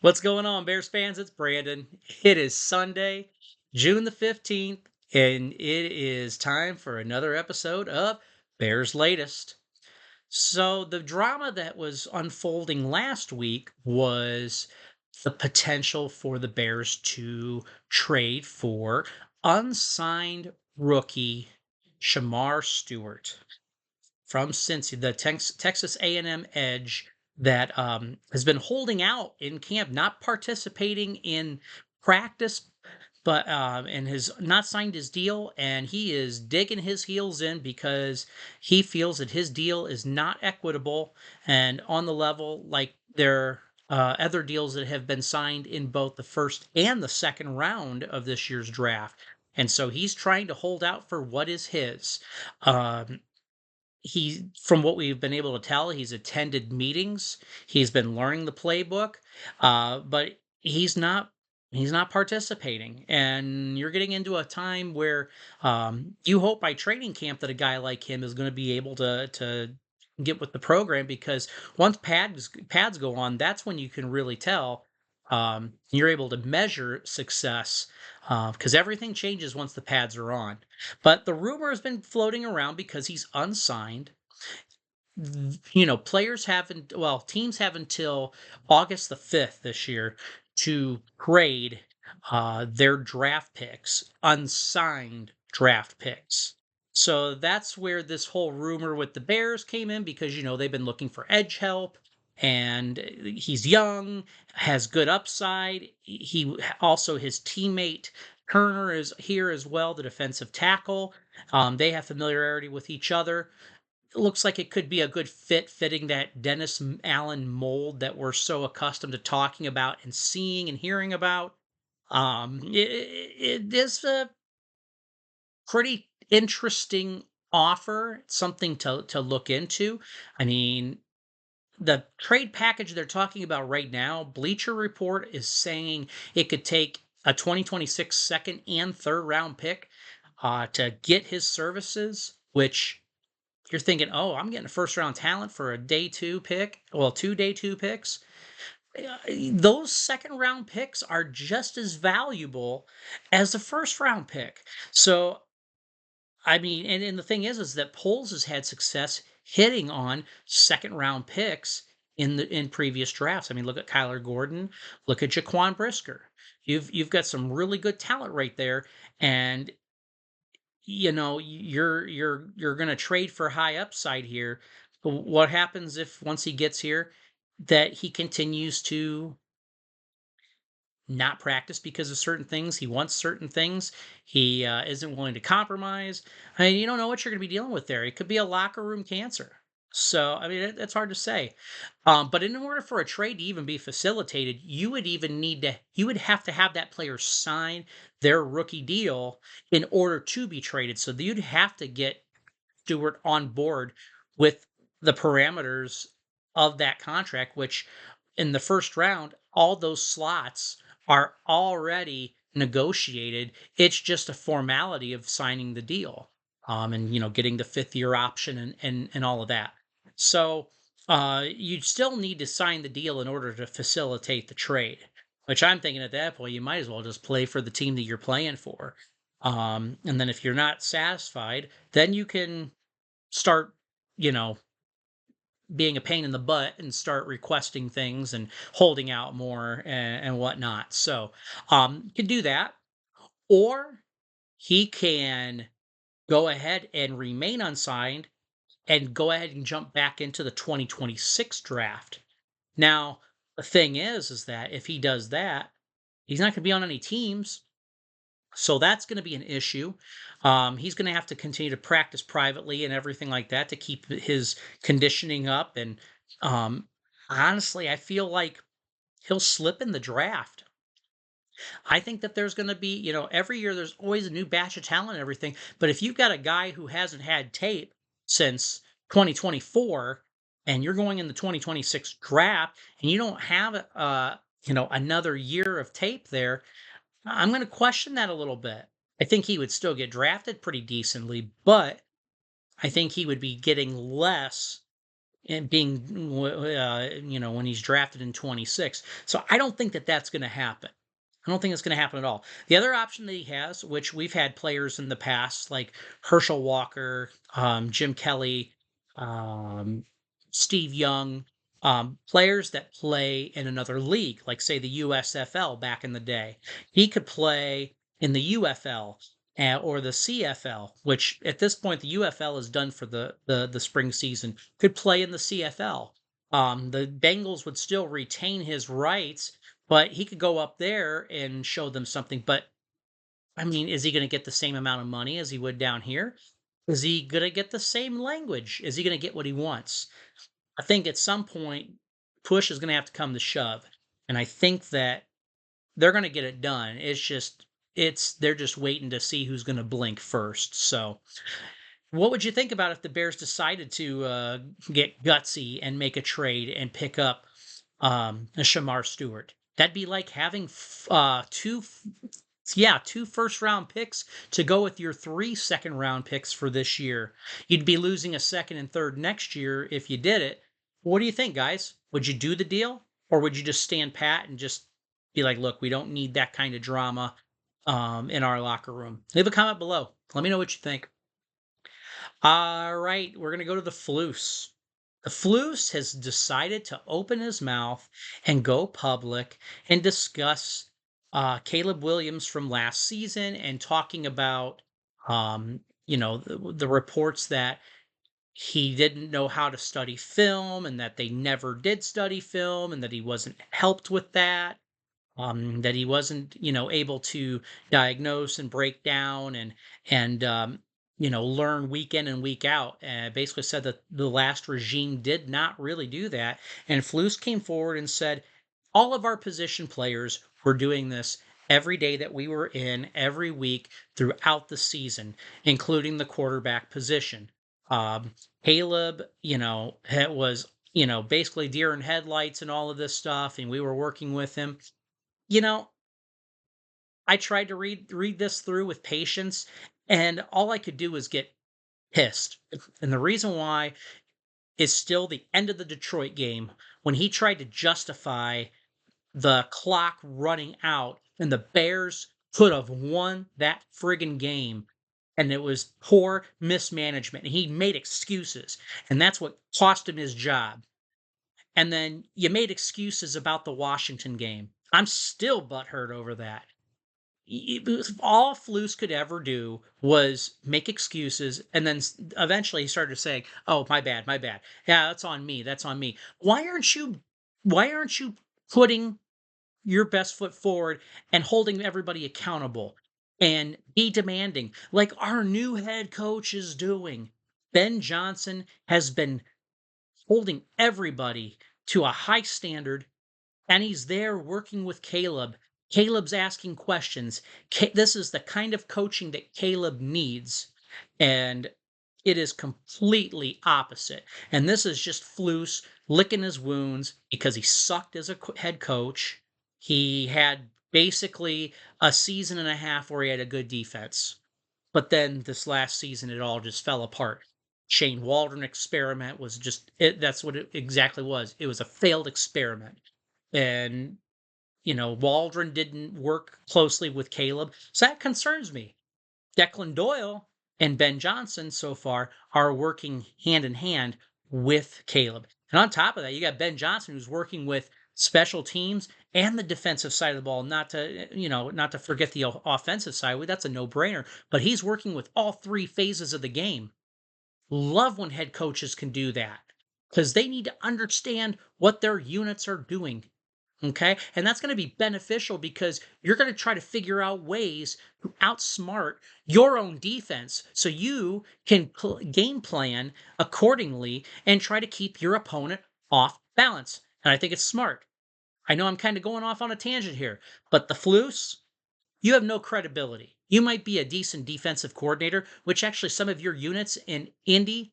What's going on, Bears fans? It's Brandon. It is Sunday, June the 15th, and it is time for another episode of Bears Latest. So, the drama that was unfolding last week was the potential for the Bears to trade for unsigned rookie Shamar Stewart from Cincy, the Texas A&M edge that has been holding out in camp, not participating in practice, but and has not signed his deal, and he is digging his heels in because he feels that his deal is not equitable and on the level like their other deals that have been signed in both the first and the second round of this year's draft. And so he's trying to hold out for what is his. Um, he From what we've been able to tell, he's attended meetings, he's been learning the playbook, but he's not participating. And you're getting into a time where you hope by training camp that a guy like him is going to be able to get with the program, because once pads go on, that's when you can really tell. You're able to measure success because everything changes once the pads are on. But the rumor has been floating around because he's unsigned. Teams have until August the 5th this year to grade their draft picks, unsigned draft picks. So that's where this whole rumor with the Bears came in, because, they've been looking for edge help, and he's young, has good upside. He also, his teammate Turner is here as well, the defensive tackle. They have familiarity with each other. It looks like it could be a good fit, fitting that Dennis Allen mold that we're so accustomed to talking about and seeing and hearing about. It is a pretty interesting offer, something to look into. I mean, the trade package they're talking about right now, Bleacher Report is saying it could take a 2026 second and third round pick to get his services, which you're thinking, oh, I'm getting a first round talent for a day two pick. Well, 2 day 2 picks. Those second round picks are just as valuable as the first round pick. So, I mean, and the thing is that Poles has had success hitting on second round picks in previous drafts. I mean, look at Kyler Gordon, look at Jaquan Brisker. You've got some really good talent right there, and you're going to trade for high upside here. What happens if once he gets here that he continues to not practice because of certain things? He wants certain things. He isn't willing to compromise. I mean, you don't know what you're going to be dealing with there. It could be a locker room cancer. So, I mean, that's hard to say. But in order for a trade to even be facilitated, you would have to have that player sign their rookie deal in order to be traded. So you'd have to get Stewart on board with the parameters of that contract, which in the first round, all those slots are already negotiated. It's just a formality of signing the deal, and getting the 5th year option and all of that. So you'd still need to sign the deal in order to facilitate the trade. Which I'm thinking at that point, you might as well just play for the team that you're playing for. And then if you're not satisfied, then you can start, you know, being a pain in the butt and start requesting things and holding out more and whatnot. So, can do that, or he can go ahead and remain unsigned and go ahead and jump back into the 2026 draft. Now, the thing is that if he does that, he's not going to be on any teams. So that's going to be an issue. He's going to have to continue to practice privately and everything like that to keep his conditioning up. And um, honestly, I feel like he'll slip in the draft. I think that there's going to be, every year there's always a new batch of talent and everything. But if you've got a guy who hasn't had tape since 2024, and you're going in the 2026 draft and you don't have, another year of tape there, I'm going to question that a little bit. I think he would still get drafted pretty decently, but I think he would be getting less and being when he's drafted in 26. So I don't think that that's going to happen. I don't think it's going to happen at all. The other option that he has, which we've had players in the past like Herschel Walker, Jim Kelly, um, Steve Young, players that play in another league, like say the USFL back in the day. He could play in the UFL or the CFL, which at this point the UFL is done for the spring season, could play in the CFL. The Bengals would still retain his rights, but he could go up there and show them something. But I mean, is he going to get the same amount of money as he would down here? Is he going to get the same language? Is he going to get what he wants? I think at some point, push is going to have to come to shove. And I think that they're going to get it done. They're just waiting to see who's going to blink first. So, what would you think about if the Bears decided to get gutsy and make a trade and pick up a Shamar Stewart? That'd be like having two first round picks to go with your 3 second round picks for this year. You'd be losing a second and third next year if you did it. What do you think, guys? Would you do the deal, or would you just stand pat and just be like, look, we don't need that kind of drama in our locker room? Leave a comment below. Let me know what you think. All right, we're going to go to the Flus. The Flus has decided to open his mouth and go public and discuss Caleb Williams from last season and talking about, the reports that he didn't know how to study film and that they never did study film and that he wasn't helped with that he wasn't, able to diagnose and break down and learn week in and week out. Basically said that the last regime did not really do that. And Flus came forward and said, all of our position players were doing this every day that we were in, every week throughout the season, including the quarterback position. Um, Caleb, it was, basically deer in headlights and all of this stuff, and we were working with him. You know, I tried to read this through with patience, and all I could do was get pissed. And the reason why is still the end of the Detroit game when he tried to justify the clock running out and the Bears could have won that friggin' game. And it was poor mismanagement. And he made excuses. And that's what cost him his job. And then you made excuses about the Washington game. I'm still butthurt over that. All Flus could ever do was make excuses, and then eventually he started saying, "Oh, my bad, my bad. Yeah, that's on me. That's on me." Why aren't you putting your best foot forward and holding everybody accountable and be demanding like our new head coach is doing? Ben Johnson has been holding everybody to a high standard, and he's there working with Caleb. Caleb's asking questions. This is the kind of coaching that Caleb needs, and it is completely opposite. And this is just Flus licking his wounds because he sucked as a head coach. He had basically a season and a half where he had a good defense. But then this last season, it all just fell apart. Shane Waldron experiment was just it. That's what it exactly was. It was a failed experiment. And, Waldron didn't work closely with Caleb. So that concerns me. Declan Doyle and Ben Johnson so far are working hand in hand with Caleb. And on top of that, you got Ben Johnson who's working with special teams and the defensive side of the ball, not to forget the offensive side. That's a no-brainer, but he's working with all three phases of the game. Love when head coaches can do that because they need to understand what their units are doing. Okay. And that's going to be beneficial because you're going to try to figure out ways to outsmart your own defense so you can game plan accordingly and try to keep your opponent off balance. And I think it's smart. I know I'm kind of going off on a tangent here, but the Flus, you have no credibility. You might be a decent defensive coordinator, which actually some of your units in Indy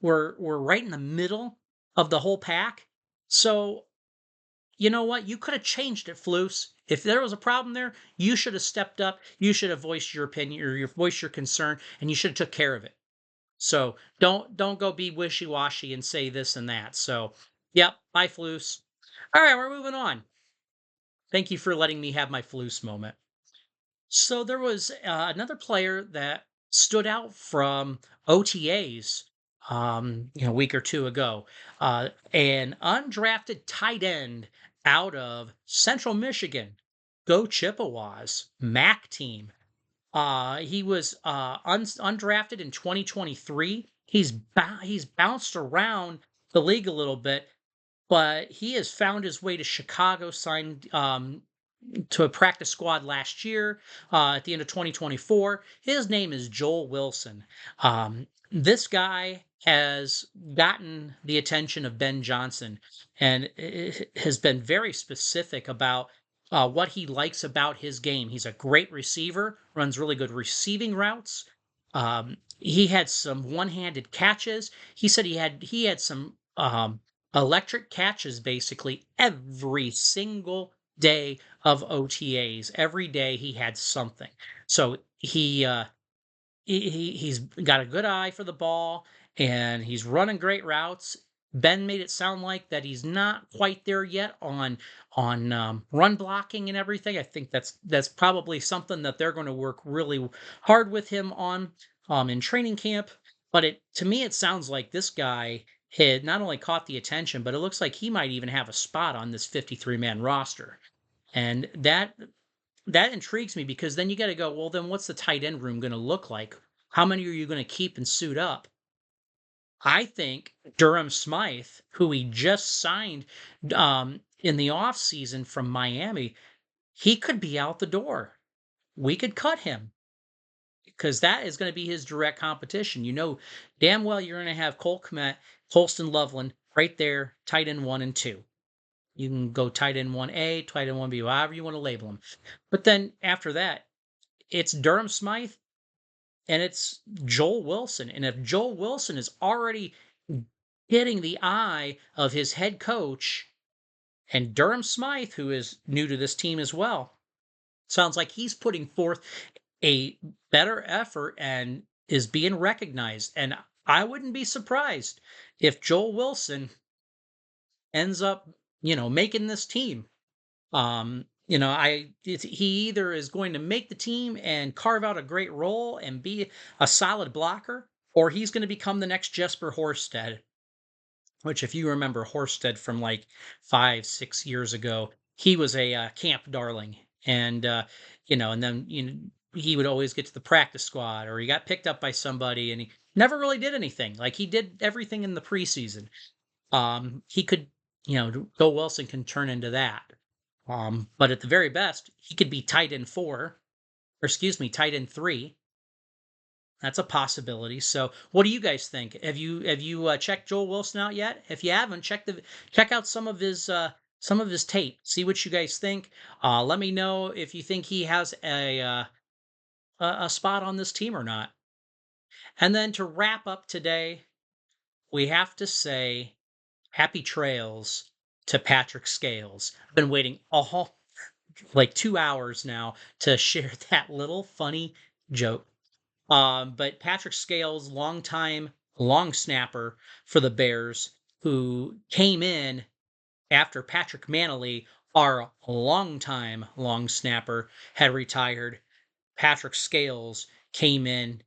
were right in the middle of the whole pack. So you know what? You could have changed it, Flus. If there was a problem there, you should have stepped up. You should have voiced your opinion or your voiced your concern, and you should have took care of it. So don't go be wishy washy and say this and that. So, yep, bye Flus. All right, we're moving on. Thank you for letting me have my Flus moment. So there was another player that stood out from OTAs, a week or two ago. An undrafted tight end out of Central Michigan. Go Chippewas, MAC team. He was undrafted in 2023. He's bounced around the league a little bit, but he has found his way to Chicago, signed to a practice squad last year at the end of 2024. His name is Joel Wilson. This guy has gotten the attention of Ben Johnson and has been very specific about what he likes about his game. He's a great receiver, runs really good receiving routes. He had some one-handed catches. He said he had some electric catches basically every single day of OTAs. Every day he had something. So he's got a good eye for the ball and he's running great routes. Ben made it sound like that he's not quite there yet on run blocking and everything. I think that's probably something that they're going to work really hard with him on in training camp. But it to me it sounds like this guy had not only caught the attention, but it looks like he might even have a spot on this 53-man roster. And that intrigues me because then you got to go, well, then what's the tight end room going to look like? How many are you going to keep and suit up? I think Durham Smythe, who he just signed in the offseason from Miami, he could be out the door. We could cut him because that is going to be his direct competition. You know damn well you're going to have Cole Kmet, Colston Loveland right there, tight end 1 and 2. You can go tight end 1A, tight end 1B, however you want to label them. But then after that, it's Durham Smythe and it's Joel Wilson. And if Joel Wilson is already getting the eye of his head coach and Durham Smythe, who is new to this team as well, sounds like he's putting forth a better effort and is being recognized. And I wouldn't be surprised if Joel Wilson ends up, making this team. He either is going to make the team and carve out a great role and be a solid blocker, or he's going to become the next Jesper Horsted. Which, if you remember Horsted from like 5, 6 years ago, he was a camp darling, and and then he would always get to the practice squad, or he got picked up by somebody, and he never really did anything. Like he did everything in the preseason. He could, Joe Wilson can turn into that. But at the very best, he could be tight end 4, or excuse me, tight end 3. That's a possibility. So, what do you guys think? Have you checked Joel Wilson out yet? If you haven't, check out some of his tape. See what you guys think. Let me know if you think he has a spot on this team or not. And then to wrap up today, we have to say happy trails to Patrick Scales. I've been waiting all like 2 hours now to share that little funny joke. But Patrick Scales, longtime long snapper for the Bears, who came in after Patrick Manley, our longtime long snapper, had retired. Patrick Scales came in,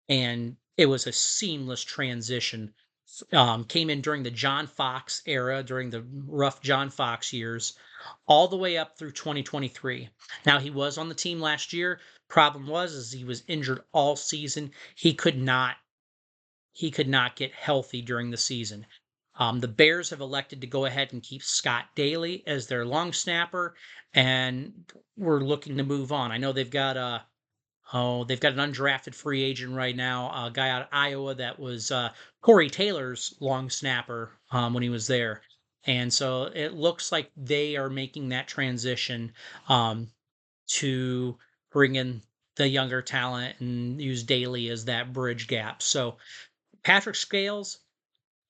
and it was a seamless transition. Came in during the John Fox era, during the rough John Fox years, all the way up through 2023. Now he was on the team last year. Problem was is he was injured all season. He could not get healthy during the season. The Bears have elected to go ahead and keep Scott Daly as their long snapper, and we're looking to move on. I know they've got an undrafted free agent right now, a guy out of Iowa that was Corey Taylor's long snapper when he was there. And so it looks like they are making that transition to bring in the younger talent and use Daly as that bridge gap. So Patrick Scales,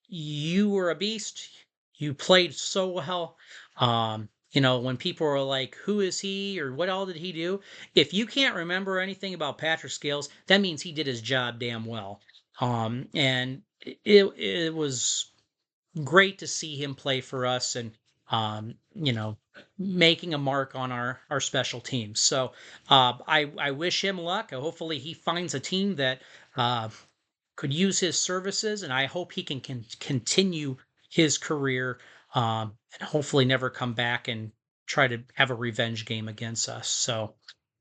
you were a beast. You played so well. When people are like, who is he or what all did he do? If you can't remember anything about Patrick Scales, that means he did his job damn well. And it was great to see him play for us and you know making a mark on our special teams. So I wish him luck. Hopefully he finds a team that uh, could use his services, and I hope he can continue his career and hopefully never come back and try to have a revenge game against us. So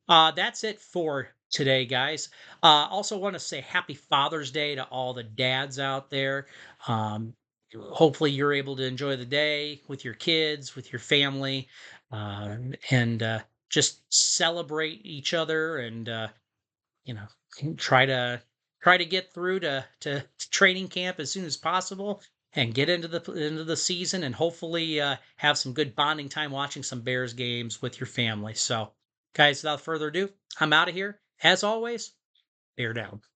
that's it for today, guys. Also, want to say Happy Father's Day to all the dads out there. Um, Hopefully, you're able to enjoy the day with your kids, with your family, and just celebrate each other and you know try to get through to training camp as soon as possible and get into the season and hopefully have some good bonding time watching some Bears games with your family. So, guys, without further ado, I'm out of here. As always, bear down.